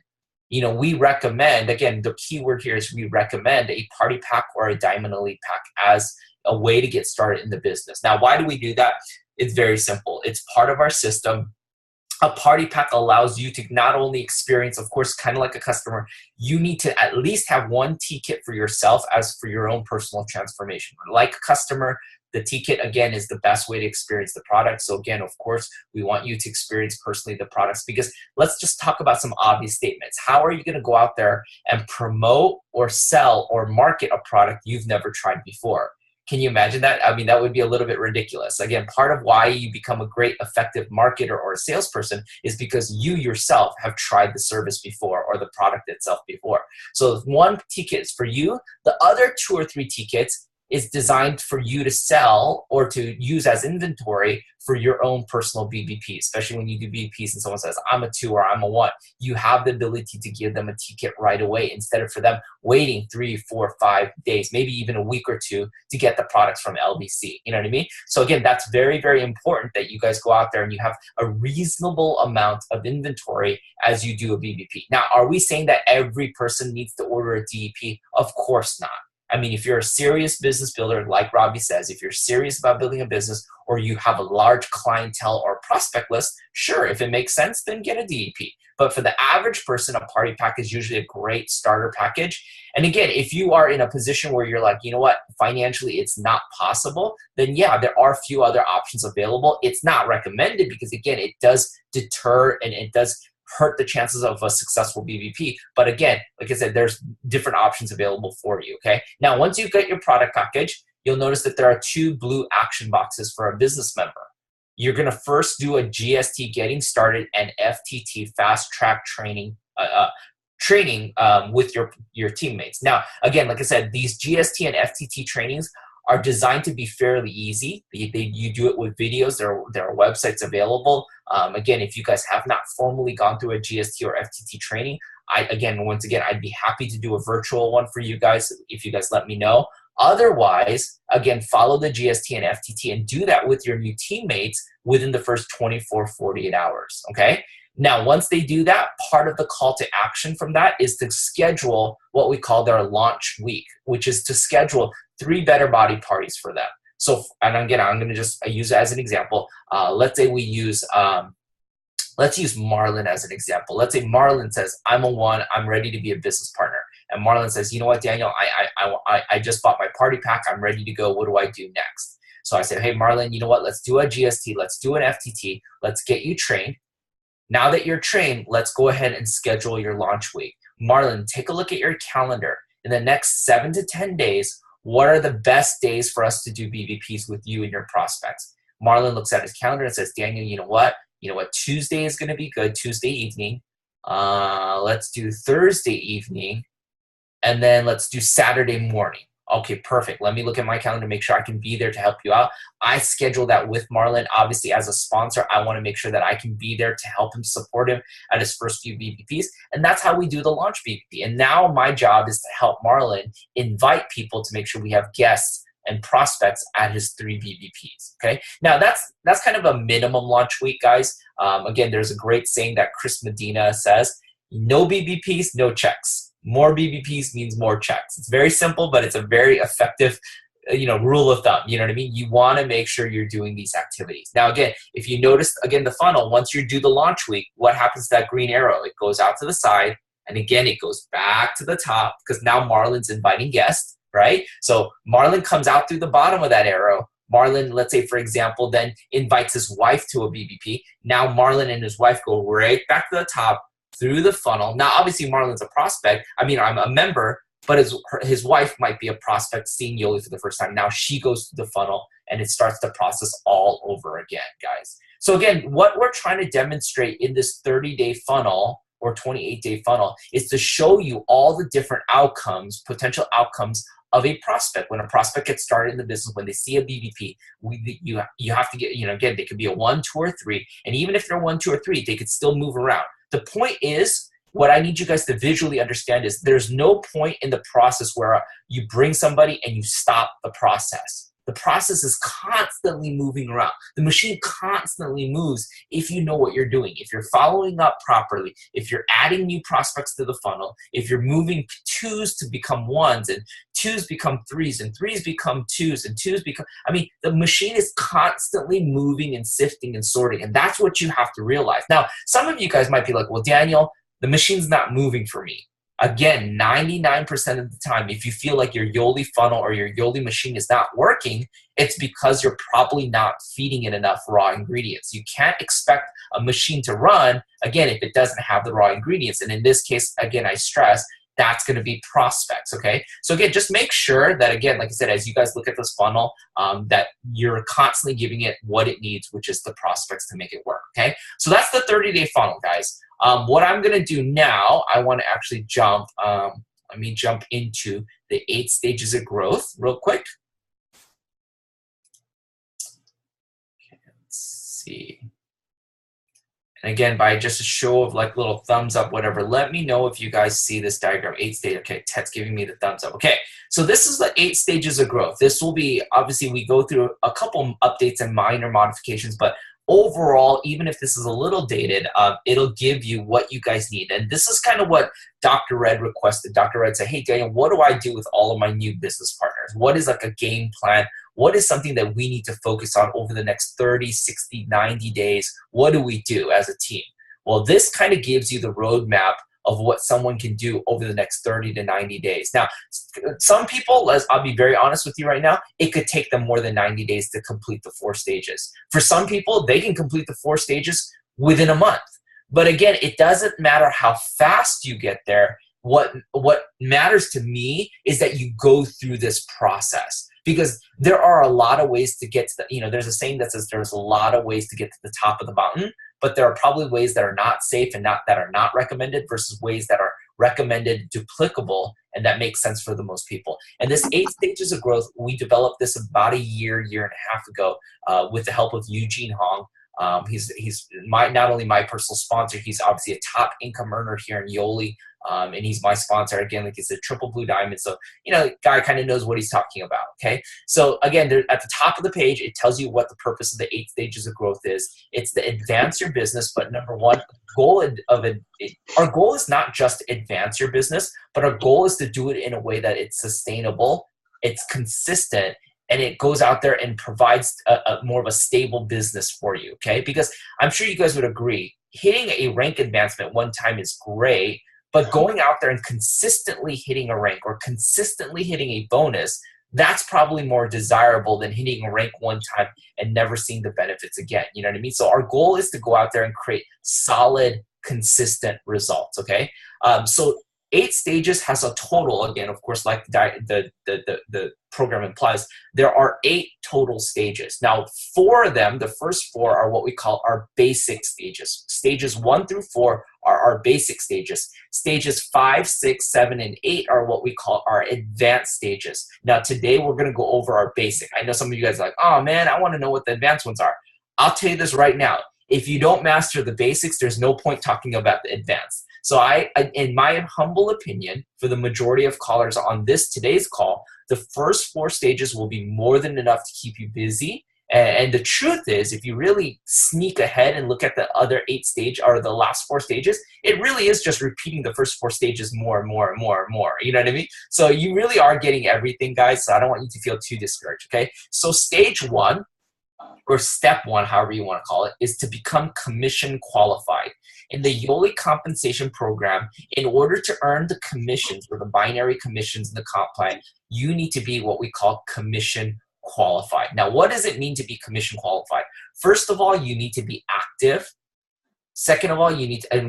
we recommend, again, the key word here is we recommend a party pack or a Diamond Elite pack as a way to get started in the business. Now, why do we do that? It's very simple. It's part of our system. A party pack allows you to not only experience, of course, kind of like a customer, you need to at least have 1 T-kit for yourself as for your own personal transformation. Like a customer, the T-kit, again, is the best way to experience the product. So again, of course, we want you to experience personally the products because let's just talk about some obvious statements. How are you going to go out there and promote or sell or market a product you've never tried before? Can you imagine that? I mean, that would be a little bit ridiculous. Again, part of why you become a great effective marketer or a salesperson is because you yourself have tried the service before or the product itself before. So 1 T-kit is for you. The other 2 or 3 T-kits is designed for you to sell or to use as inventory for your own personal BBP, especially when you do BBPs and someone says, I'm a 2 or I'm a 1. You have the ability to give them a T-kit right away instead of for them waiting 3, 4, 5 days, maybe even a week or 2 to get the products from LBC. You know what I mean? So again, that's very, very important that you guys go out there and you have a reasonable amount of inventory as you do a BBP. Now, are we saying that every person needs to order a DEP? Of course not. I mean, if you're a serious business builder, like Robbie says, if you're serious about building a business or you have a large clientele or prospect list, sure, if it makes sense, then get a DEP. But for the average person, a party pack is usually a great starter package. And again, if you are in a position where you're like, you know what, financially it's not possible, then yeah, there are a few other options available. It's not recommended because, again, it does deter and it does hurt the chances of a successful BBP. But again, like I said, there's different options available for you, okay? Now, once you get your product package, you'll notice that there are 2 blue action boxes for a business member. You're gonna first do a GST getting started and FTT fast track training with your teammates. Now, again, like I said, these GST and FTT trainings are designed to be fairly easy. You do it with videos. There are websites available. Again, if you guys have not formally gone through a GST or FTT training, once again, I'd be happy to do a virtual one for you guys if you guys let me know. Otherwise, again, follow the GST and FTT and do that with your new teammates within the first 24, 48 hours, okay? Now, once they do that, part of the call to action from that is to schedule what we call their launch week, which is to schedule 3 better body parties for them. So, and again, I'm going to just use it as an example. Let's say we use, let's use Marlon as an example. Let's say Marlon says, I'm a 1, I'm ready to be a business partner. And Marlon says, you know what, Daniel, I just bought my party pack. I'm ready to go. What do I do next? So I said, hey, Marlon, you know what? Let's do a GST. Let's do an FTT. Let's get you trained. Now that you're trained, let's go ahead and schedule your launch week. Marlon, take a look at your calendar. In the next 7 to 10 days, what are the best days for us to do BBPs with you and your prospects? Marlon looks at his calendar and says, Daniel, you know what? Tuesday is going to be good, Tuesday evening. Let's do Thursday evening. And then let's do Saturday morning. Okay, perfect. Let me look at my calendar, make sure I can be there to help you out. I schedule that with Marlon. Obviously, as a sponsor, I want to make sure that I can be there to help him, support him at his first few BBPs. And that's how we do the launch BBP. And now my job is to help Marlon invite people to make sure we have guests and prospects at his 3 BBPs. Okay. Now that's kind of a minimum launch week, guys. Again, there's a great saying that Chris Medina says, no BBPs, no checks. More BBPs means more checks. It's very simple, but it's a very effective, rule of thumb. You know what I mean? You want to make sure you're doing these activities. Now, again, if you notice, again, the funnel, once you do the launch week, what happens to that green arrow? It goes out to the side, and again, it goes back to the top because now Marlon's inviting guests, right? So Marlon comes out through the bottom of that arrow. Marlon, let's say, for example, then invites his wife to a BBP. Now Marlon and his wife go right back to the top, through the funnel. Now, obviously, Marlon's a prospect. I mean, I'm a member, but his wife might be a prospect seeing Yoli for the first time. Now she goes through the funnel, and it starts the process all over again, guys. So again, what we're trying to demonstrate in this 30-day funnel or 28-day funnel is to show you all the different outcomes, potential outcomes of a prospect. When a prospect gets started in the business, when they see a BBP, you have to get, again, they could be a 1, 2, or 3. And even if they're 1, 2, or 3, they could still move around. The point is, what I need you guys to visually understand is there's no point in the process where you bring somebody and you stop the process. The process is constantly moving around. The machine constantly moves if you know what you're doing. If you're following up properly, if you're adding new prospects to the funnel, if you're moving 2s to become 1s and 2s become 3s and 3s become 2s and 2s become, the machine is constantly moving and sifting and sorting, and that's what you have to realize. Now, some of you guys might be like, well, Daniel, the machine's not moving for me. Again, 99% of the time, if you feel like your Yoli funnel or your Yoli machine is not working, it's because you're probably not feeding it enough raw ingredients. You can't expect a machine to run, again, if it doesn't have the raw ingredients. And in this case, again, I stress, that's going to be prospects, okay? So again, just make sure that, again, like I said, as you guys look at this funnel, that you're constantly giving it what it needs, which is the prospects to make it work, okay? So that's the 30-day funnel, guys. What I'm going to do now, I want to actually jump, let me jump into the 8 stages of growth real quick. Okay, let's see. And again, by just a show of like little thumbs up, whatever, let me know if you guys see this diagram. 8 stages. Okay, Ted's giving me the thumbs up. Okay, so this is the 8 stages of growth. This will be, obviously, we go through a couple updates and minor modifications, but overall, even if this is a little dated, it'll give you what you guys need. And this is kind of what Dr. Red requested. Dr. Red said, hey, Daniel, what do I do with all of my new business partners? What is like a game plan? What is something that we need to focus on over the next 30, 60, 90 days? What do we do as a team? Well, this kind of gives you the roadmap of what someone can do over the next 30 to 90 days. Now, some people, I'll be very honest with you right now, it could take them more than 90 days to complete the 4 stages. For some people, they can complete the 4 stages within a month. But again, it doesn't matter how fast you get there. What matters to me is that you go through this process. Because there are a lot of ways to get to the, there's a saying that says there's a lot of ways to get to the top of the mountain, but there are probably ways that are not safe and that are not recommended versus ways that are recommended, duplicable, and that makes sense for the most people. And this 8 stages of growth, we developed this about a year and a half ago with the help of Eugene Hong. He's not only my personal sponsor, he's obviously a top income earner here in Yoli. And he's my sponsor. Again, like he's a triple blue diamond. So, guy kind of knows what he's talking about, okay? So again, at the top of the page, it tells you what the purpose of the 8 stages of growth is. It's to advance your business, but number one, our goal is not just to advance your business, but our goal is to do it in a way that it's sustainable, it's consistent, and it goes out there and provides more of a stable business for you, okay? Because I'm sure you guys would agree, hitting a rank advancement one time is great, but going out there and consistently hitting a rank or consistently hitting a bonus, that's probably more desirable than hitting a rank one time and never seeing the benefits again. You know what I mean? So our goal is to go out there and create solid, consistent results, okay? So 8 stages has a total, again, of course, like the program implies, there are 8 total stages. Now, 4 of them, the first 4 are what we call our basic stages. Stages 1 through 4 are our basic stages. Stages 5, 6, 7, and 8 are what we call our advanced stages. Now, today we're going to go over our basic. I know some of you guys are like, oh man, I want to know what the advanced ones are. I'll tell you this right now. If you don't master the basics, there's no point talking about the advanced. So I, in my humble opinion, for the majority of callers on today's call, the first 4 stages will be more than enough to keep you busy. And the truth is, if you really sneak ahead and look at the other 8 stages, or the last 4 stages, it really is just repeating the first 4 stages more and more and more and more. You know what I mean? So you really are getting everything, guys. So I don't want you to feel too discouraged, okay? So stage 1, or step 1, however you want to call it, is to become commission qualified. In the Yoli compensation program, in order to earn the commissions, or the binary commissions in the comp plan, you need to be what we call commission qualified. Now, what does it mean to be commission qualified? First of all, you need to be active. Second of all,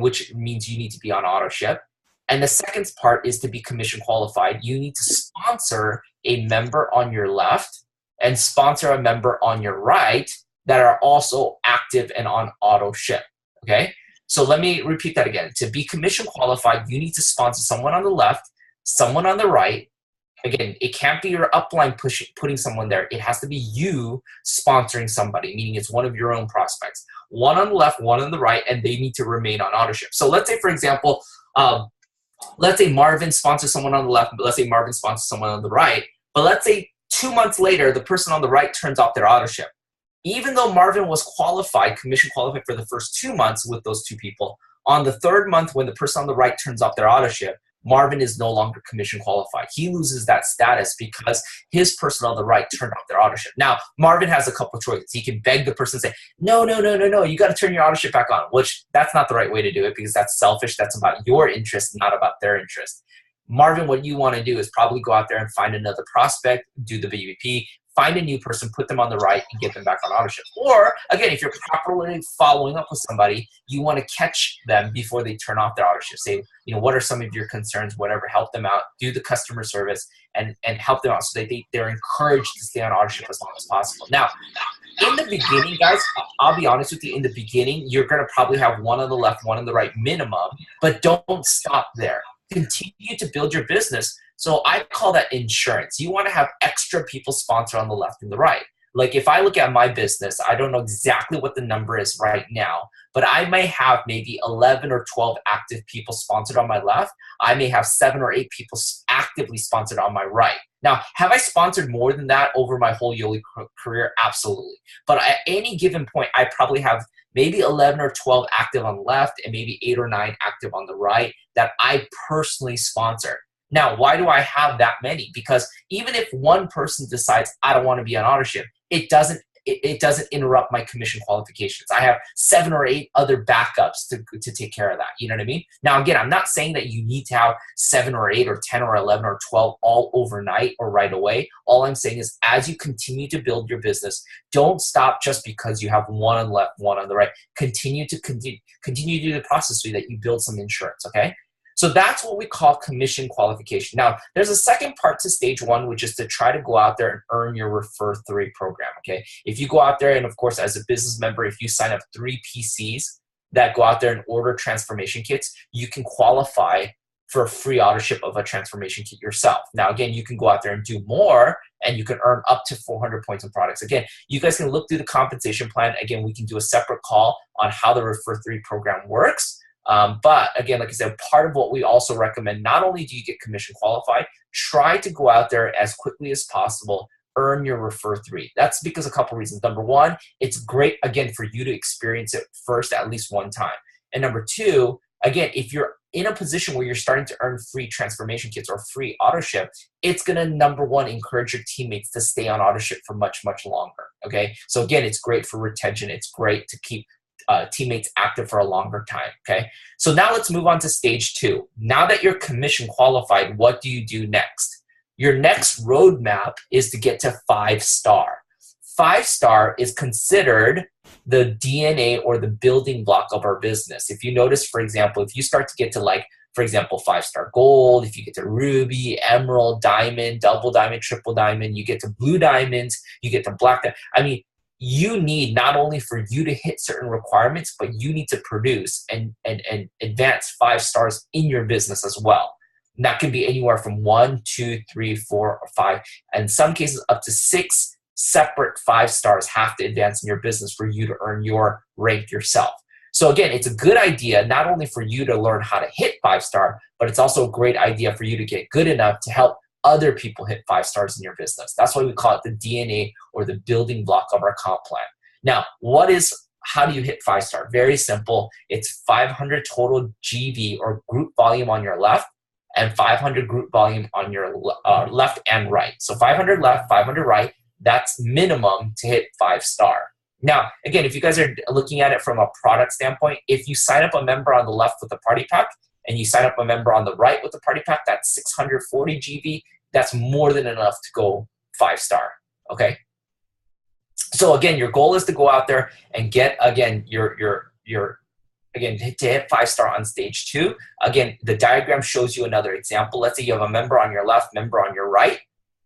which means you need to be on auto ship. And the second part is to be commission qualified. You need to sponsor a member on your left and sponsor a member on your right that are also active and on auto ship, okay? So let me repeat that again. To be commission qualified, you need to sponsor someone on the left, someone on the right. Again, it can't be your upline putting someone there. It has to be you sponsoring somebody, meaning it's one of your own prospects. One on the left, one on the right, and they need to remain on auto ship. So let's say, for example, let's say Marvin sponsors someone on the left, but let's say Marvin sponsors someone on the right, but let's say 2 months later, the person on the right turns off their auto ship. Even though Marvin was qualified, commission qualified for the first 2 months with those 2 people, on the 3rd month when the person on the right turns off their auto ship, Marvin is no longer commission qualified. He loses that status because his person on the right turned off their auto ship. Now, Marvin has a couple of choices. He can beg the person and say, no, you got to turn your auto ship back on, which that's not the right way to do it because that's selfish. That's about your interest, not about their interest. Marvin, what you want to do is probably go out there and find another prospect, do the BVP, find a new person, put them on the right, and get them back on auto ship. Or, again, if you're properly following up with somebody, you want to catch them before they turn off their auto ship. Say, what are some of your concerns, whatever, help them out, do the customer service, and help them out so that they're encouraged to stay on auto ship as long as possible. Now, in the beginning, guys, I'll be honest with you, in the beginning, you're going to probably have one on the left, one on the right minimum, but don't stop there. Continue to build your business. So I call that insurance. You want to have extra people sponsor on the left and the right. Like if I look at my business, I don't know exactly what the number is right now, but I may have maybe 11 or 12 active people sponsored on my left. I may have 7 or 8 people actively sponsored on my right. Now, have I sponsored more than that over my whole Yoli career? Absolutely. But at any given point, I probably have maybe 11 or 12 active on the left and maybe 8 or 9 active on the right that I personally sponsor. Now, why do I have that many? Because even if one person decides I don't want to be on auto ship, it doesn't interrupt my commission qualifications. I have 7 or 8 other backups to take care of that. You know what I mean? Now, again, I'm not saying that you need to have 7 or 8 or 10 or 11 or 12 all overnight or right away. All I'm saying is as you continue to build your business, don't stop just because you have one on the left, one on the right. Continue to do the process so that you build some insurance, okay? So that's what we call commission qualification. Now, there's a second part to stage 1, which is to try to go out there and earn your Refer 3 program, okay? If you go out there and, of course, as a business member, if you sign up 3 PCs that go out there and order transformation kits, you can qualify for a free auto ship of a transformation kit yourself. Now, again, you can go out there and do more, and you can earn up to 400 points on products. Again, you guys can look through the compensation plan. Again, we can do a separate call on how the Refer 3 program works. But again, like I said, part of what we also recommend, not only do you get commission qualified, try to go out there as quickly as possible, earn your Refer 3. That's because a couple reasons. Number 1, it's great, again, for you to experience it first at least one time. And number 2, again, if you're in a position where you're starting to earn free transformation kits or free auto ship, it's going to, number 1, encourage your teammates to stay on auto ship for much, much longer. Okay. So again, it's great for retention. It's great to keep teammates active for a longer time, okay? So now let's move on to stage 2. Now that you're commission qualified, what do you do next? Your next roadmap is to get to 5-star. 5-star is considered the DNA or the building block of our business. If you notice, for example, if you start to get to like for example, 5-star gold. If you get to ruby, emerald, diamond, double diamond, triple diamond, you get to blue diamonds, you get to black diamond. I mean, you need not only for you to hit certain requirements, but you need to produce and advance 5 stars in your business as well. And that can be anywhere from 1, 2, 3, 4, or 5. And in some cases, up to 6 separate 5 stars have to advance in your business for you to earn your rank yourself. So again, it's a good idea not only for you to learn how to hit 5-star, but it's also a great idea for you to get good enough to help other people hit 5 stars in your business. That's why we call it the DNA, or the building block of our comp plan. Now, how do you hit 5-star? Very simple. It's 500 total GV, or group volume, on your left, and 500 group volume on your left and right. So 500 left, 500 right, that's minimum to hit 5-star. Now, again, if you guys are looking at it from a product standpoint, if you sign up a member on the left with the party pack, and you sign up a member on the right with the party pack, that's 640 GV. That's more than enough to go 5-star, okay? So again, your goal is to go out there and get, again, to hit 5-star on stage 2. Again, the diagram shows you another example. Let's say you have a member on your left, member on your right,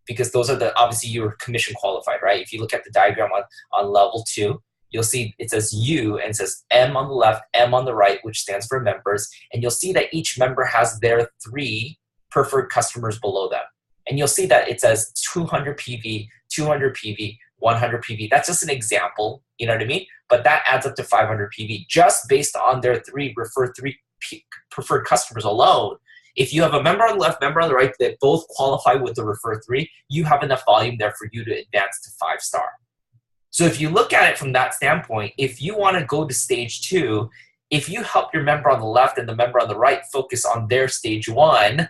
because those are obviously you're commission qualified, right? If you look at the diagram on level 2, you'll see it says U and it says M on the left, M on the right, which stands for members. And you'll see that each member has their 3 preferred customers below them. And you'll see that it says 200 PV, 200 PV, 100 PV. That's just an example, you know what I mean? But that adds up to 500 PV just based on their 3 preferred customers alone. If you have a member on the left, member on the right that both qualify with the refer 3, you have enough volume there for you to advance to 5-star. So if you look at it from that standpoint, if you want to go to stage 2, if you help your member on the left and the member on the right focus on their stage 1,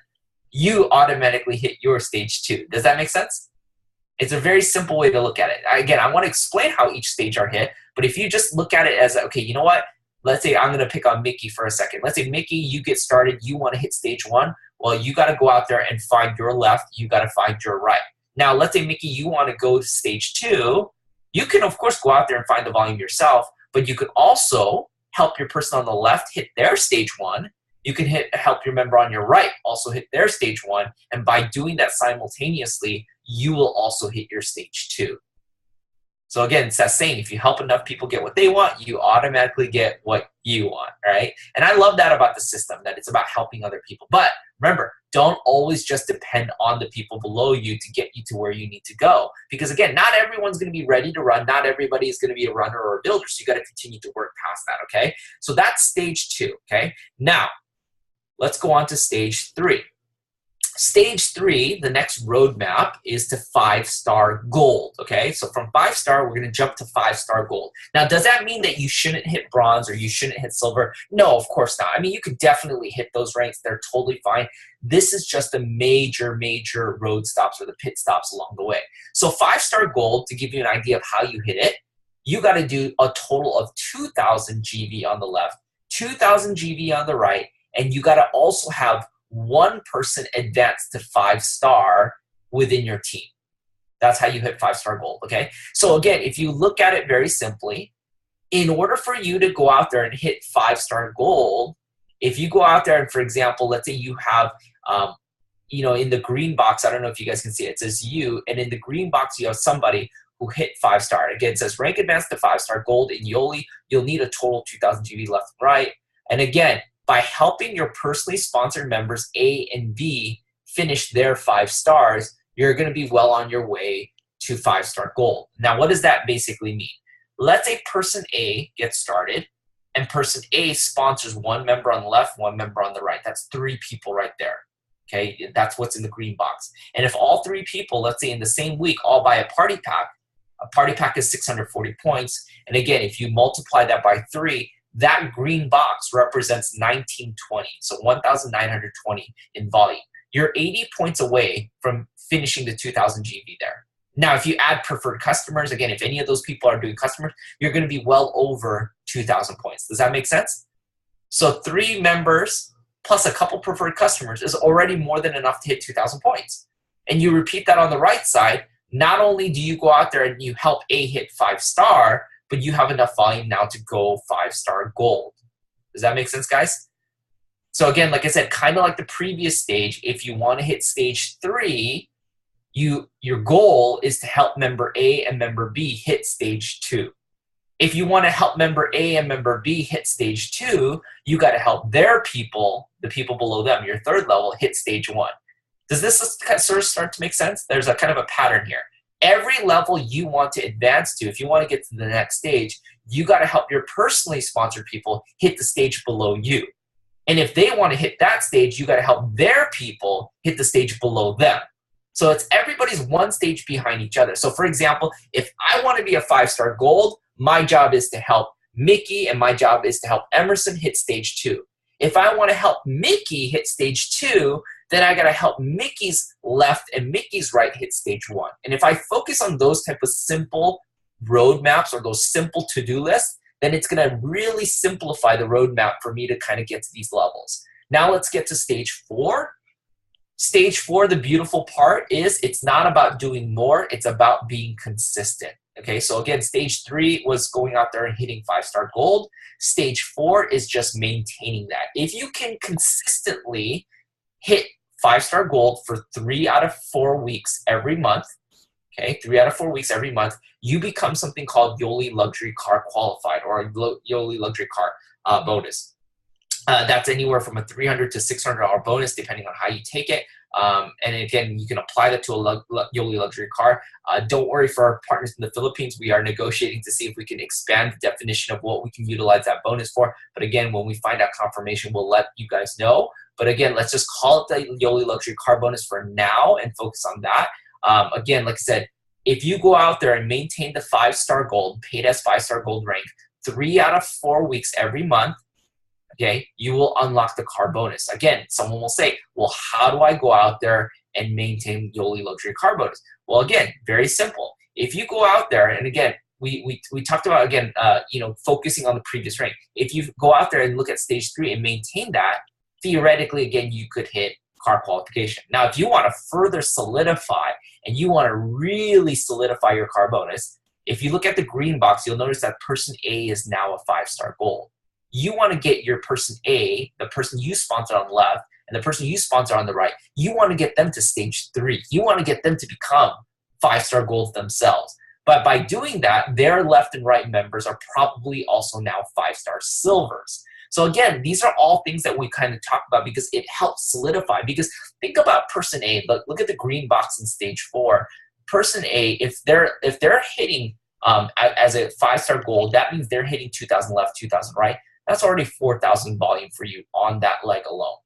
you automatically hit your stage 2. Does that make sense? It's a very simple way to look at it. Again, I want to explain how each stage are hit, but if you just look at it as, okay, you know what? Let's say I'm going to pick on Mickey for a second. Let's say, Mickey, you get started. You want to hit stage 1. Well, you got to go out there and find your left. You got to find your right. Now, let's say, Mickey, you want to go to stage 2. You can, of course, go out there and find the volume yourself, but you could also help your person on the left hit their stage 1. You can help your member on your right also hit their stage 1. And by doing that simultaneously, you will also hit your stage 2. So again, it's that saying, if you help enough people get what they want, you automatically get what you want, right? And I love that about the system, that it's about helping other people. But remember, don't always just depend on the people below you to get you to where you need to go. Because again, not everyone's going to be ready to run. Not everybody is going to be a runner or a builder. So you got to continue to work past that, okay? So that's stage 2, okay? Now, let's go on to stage 3. Stage 3, the next roadmap, is to 5-star gold, okay? So from 5-star, we're going to jump to 5-star gold. Now, does that mean that you shouldn't hit bronze or you shouldn't hit silver? No, of course not. I mean, you could definitely hit those ranks. They're totally fine. This is just the major road stops, or the pit stops along the way. So 5-star gold, to give you an idea of how you hit it, you got to do a total of 2,000 GV on the left, 2,000 GV on the right, and you got to also have 1 person advance to 5-star within your team. That's how you hit 5-star gold, okay? So again, if you look at it very simply, in order for you to go out there and hit 5-star gold, if you go out there and, for example, let's say you have, in the green box, I don't know if you guys can see it, it says you, and in the green box you have somebody who hit 5-star. Again, it says rank advance to 5-star gold in Yoli. You'll need a total 2,000 GV left and right. And again, by helping your personally sponsored members A and B finish their 5 stars, you're going to be well on your way to 5-star gold. Now, what does that basically mean? Let's say person A gets started, and person A sponsors 1 member on the left, 1 member on the right. That's 3 people right there. Okay, that's what's in the green box. And if all 3 people, let's say in the same week, all buy a party pack is 640 points. And again, if you multiply that by 3, that green box represents 1920, so 1,920 in volume. You're 80 points away from finishing the 2,000 GV there. Now, if you add preferred customers, again, if any of those people are doing customers, you're going to be well over 2,000 points. Does that make sense? So 3 members plus a couple preferred customers is already more than enough to hit 2,000 points. And you repeat that on the right side. Not only do you go out there and you help A hit 5-star, but you have enough volume now to go 5-star gold. Does that make sense, guys? So again, like I said, kind of like the previous stage, if you want to hit stage 3, your goal is to help member A and member B hit stage 2. If you want to help member A and member B hit stage 2, you got to help their people, the people below them, your third level, hit stage 1. Does this sort of start to make sense? There's a kind of a pattern here. Every level you want to advance to, if you want to get to the next stage, you got to help your personally sponsored people hit the stage below you. And if they want to hit that stage, you got to help their people hit the stage below them. So it's everybody's one stage behind each other. So for example, if I want to be a 5-star gold, my job is to help Mickey and my job is to help Emerson hit stage 2. If I want to help Mickey hit stage 2, then I got to help Mickey's left and Mickey's right hit stage 1. And if I focus on those type of simple roadmaps or those simple to-do lists, then it's going to really simplify the roadmap for me to kind of get to these levels. Now let's get to stage 4. Stage 4, the beautiful part is it's not about doing more, it's about being consistent. Okay, so again, stage 3 was going out there and hitting 5-star gold. Stage 4 is just maintaining that. If you can consistently hit 5-star gold for 3 out of 4 weeks every month, okay, 3 out of 4 weeks every month, you become something called Yoli Luxury Car Qualified or a Yoli Luxury Car bonus. That's anywhere from a $300 to $600 bonus depending on how you take it. And again, you can apply that to a Yoli luxury car. Don't worry for our partners in the Philippines. We are negotiating to see if we can expand the definition of what we can utilize that bonus for. But again, when we find out confirmation, we'll let you guys know. But again, let's just call it the Yoli luxury car bonus for now and focus on that. Again, like I said, if you go out there and maintain the 5-star gold, paid as 5-star gold rank, 3 out of 4 weeks every month, okay, you will unlock the car bonus. Again, someone will say, well, how do I go out there and maintain Yoli luxury car bonus? Well, again, very simple. If you go out there, and again, we talked about, again, focusing on the previous rank. If you go out there and look at stage 3 and maintain that, theoretically, again, you could hit car qualification. Now, if you want to further solidify and you want to really solidify your car bonus, if you look at the green box, you'll notice that person A is now a 5-star gold. You want to get your person A, the person you sponsor on the left, and the person you sponsor on the right, you want to get them to stage 3. You want to get them to become 5-star golds themselves. But by doing that, their left and right members are probably also now 5-star silvers. So again, these are all things that we kind of talk about because it helps solidify. Because think about person A. Look at the green box in stage 4. Person A, if they're hitting as a 5-star gold, that means they're hitting 2,000 left, 2,000 right. That's already 4,000 volume for you on that leg alone.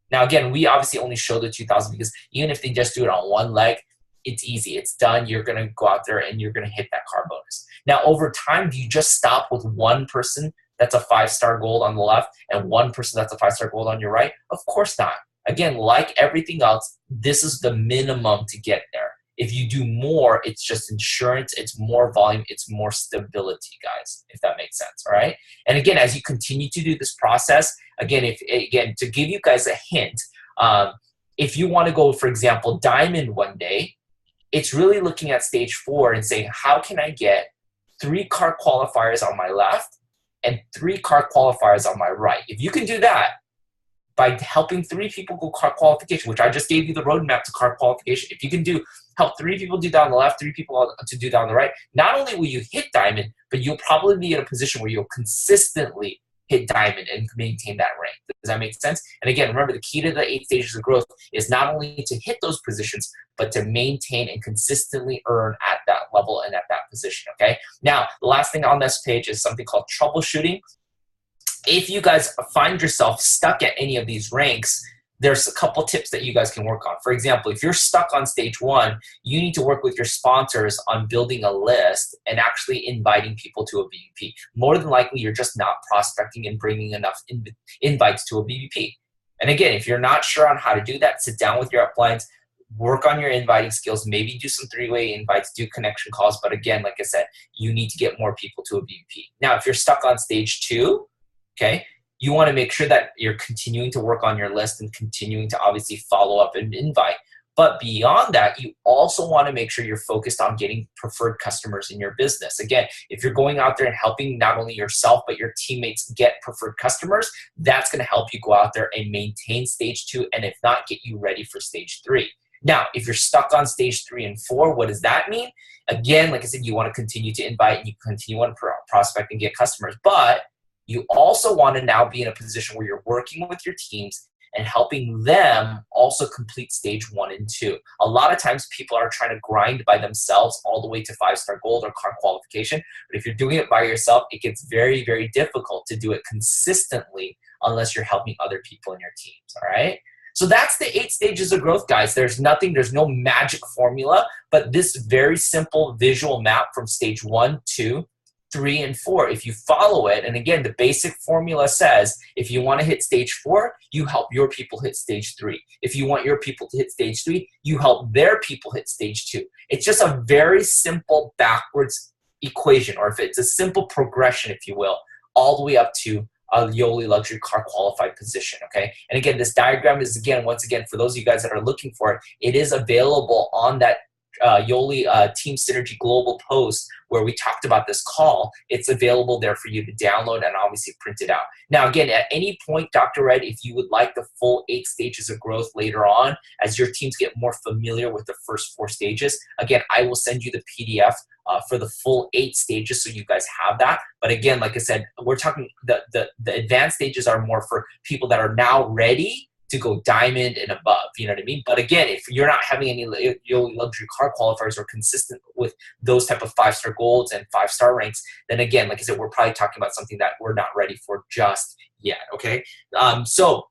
Now, again, we obviously only show the 2,000 because even if they just do it on one leg, it's easy. It's done. You're going to go out there and you're going to hit that car bonus. Now, over time, do you just stop with one person that's a 5-star gold on the left and one person that's a 5-star gold on your right? Of course not. Again, like everything else, this is the minimum to get there. If you do more, it's just insurance, it's more volume, it's more stability, guys, if that makes sense, all right? And again, as you continue to do this process, again, to give you guys a hint, if you want to go, for example, diamond one day, it's really looking at stage 4 and saying, how can I get 3 car qualifiers on my left and 3 car qualifiers on my right? If you can do that, by helping 3 people go car qualification, which I just gave you the roadmap to car qualification. If you can help 3 people do down the left, 3 people to do down the right, not only will you hit diamond, but you'll probably be in a position where you'll consistently hit diamond and maintain that rank. Does that make sense? And again, remember the key to the 8 stages of growth is not only to hit those positions, but to maintain and consistently earn at that level and at that position, okay? Now, the last thing on this page is something called troubleshooting. If you guys find yourself stuck at any of these ranks, there's a couple tips that you guys can work on. For example, if you're stuck on stage 1, you need to work with your sponsors on building a list and actually inviting people to a BBP. More than likely, you're just not prospecting and bringing enough invites to a BBP. And again, if you're not sure on how to do that, sit down with your uplines, work on your inviting skills, maybe do some 3-way invites, do connection calls. But again, like I said, you need to get more people to a BBP. Now, if you're stuck on stage 2, okay, you want to make sure that you're continuing to work on your list and continuing to obviously follow up and invite. But beyond that, you also want to make sure you're focused on getting preferred customers in your business. Again, if you're going out there and helping not only yourself, but your teammates get preferred customers, that's going to help you go out there and maintain stage 2, and if not, get you ready for stage 3. Now, if you're stuck on stage 3 and 4, what does that mean? Again, like I said, you want to continue to invite and you continue to prospect and get customers, but you also want to now be in a position where you're working with your teams and helping them also complete stage 1 and 2. A lot of times people are trying to grind by themselves all the way to 5-star gold or car qualification. But if you're doing it by yourself, it gets very, very difficult to do it consistently unless you're helping other people in your teams, all right? So that's the 8 stages of growth, guys. There's no magic formula, but this very simple visual map from stage 1, 2, 3, and 4, if you follow it, and again, the basic formula says, if you want to hit stage 4, you help your people hit stage 3. If you want your people to hit stage 3, you help their people hit stage 2. It's just a very simple backwards equation, or if it's a simple progression, if you will, all the way up to a Yoli luxury car qualified position, okay? And again, this diagram is, once again, for those of you guys that are looking for it, it is available on that Yoli Team Synergy Global post where we talked about this call. It's available there for you to download and obviously print it out. Now, again, at any point, Dr. Red, if you would like the full 8 stages of growth later on, as your teams get more familiar with the first 4 stages, again, I will send you the PDF for the full 8 stages so you guys have that. But again, like I said, we're talking the advanced stages are more for people that are now ready to go diamond and above, you know what I mean? But again, if you're not having any Yoli luxury car qualifiers or consistent with those type of 5-star golds and 5-star ranks, then again, like I said, we're probably talking about something that we're not ready for just yet, okay? So